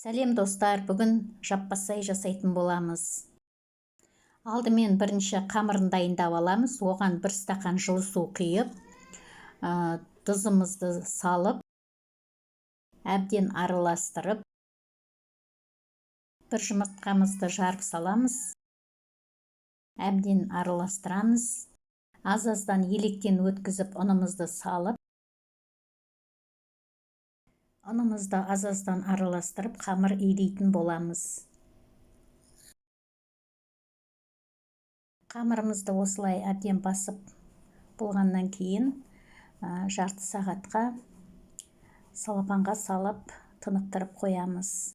Сәлем достар, бүгін жаппасай жасайтын боламыз. Алдымен бірінші қамырын дайындап аламыз. Оған 1 стақан жылы су құйып, тұзымызды салып, әбден араластырып, бір жұмыртқамызды жарып саламыз. Әбден араластырамыз. Аз-аздан електен өткізіп, ұнымызды салып, ұнымызды аз-аздан араластырып, қамыр илейтін боламыз. Қамырымызды осылай әбден басып болғаннан кейін жарты сағатқа салапанға салып тынықтырып қоямыз.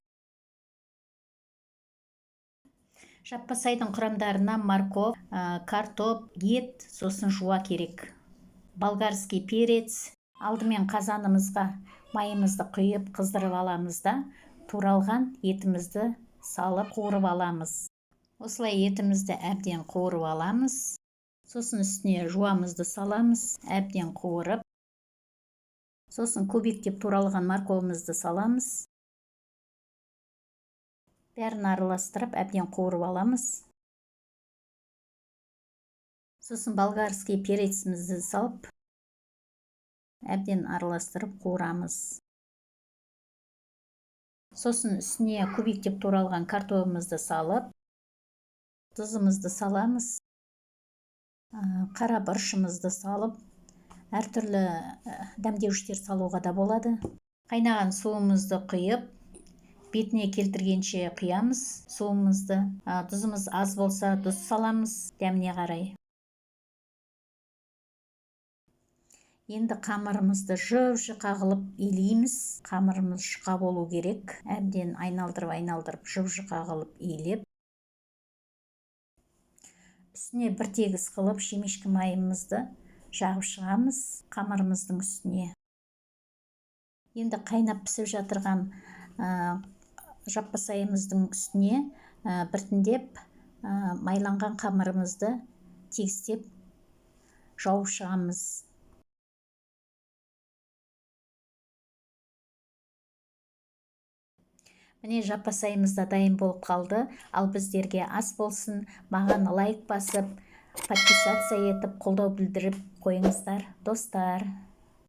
Жаппасайдың құрамдарына морков, картоп, ет, сосын жуа керек. Болгарский перец. Алдымен қазанымызға майымызды құйып қыздырып аламыз да, туралған етімізді салып қуырып аламыз. Осылай етімізді әбден қуырып аламыз. Сосын үстіне жуамызды саламыз, әбден қуырып. Сосын көбектеп туралған морковымызды саламыз. Бәрін араластырып, әбден қуырып аламыз. Сосын болгарский перецімізді салып, әбден араластырып қуырамыз. Сосын үстіне көбектеп туралған картофелімізді салып, тұзымызды саламыз. Қара бұрышымызды салып, әртүрлі дәмдеуіштер салуға да болады. Қайнаған суымызды құйып, бетіне келтіргенше құямыз суымызды. Тұзымыз аз болса, тұз саламыз дәміне қарай. Енді қамырымызды жұп-жұқа қылып илейміз. Қамырымыз жұқа болу керек. Әбден айналдырып, жұп-жұқа қылып илеп. Үстіне бір тегіс қылып, шемешкі майымызды жағып шығамыз қамырымыздың үстіне. Енді қайнап пісіп жатырған жаппасайымыздың үстіне біртіндеп майланған қамырымызды тегістеп жауып шығамыз. Міне жаппасайымыз да дайын болып қалды. Ал біздерге ас болсын, маған лайк басып, подписаться етіп, қолдау білдіріп қойыңыздар, достар.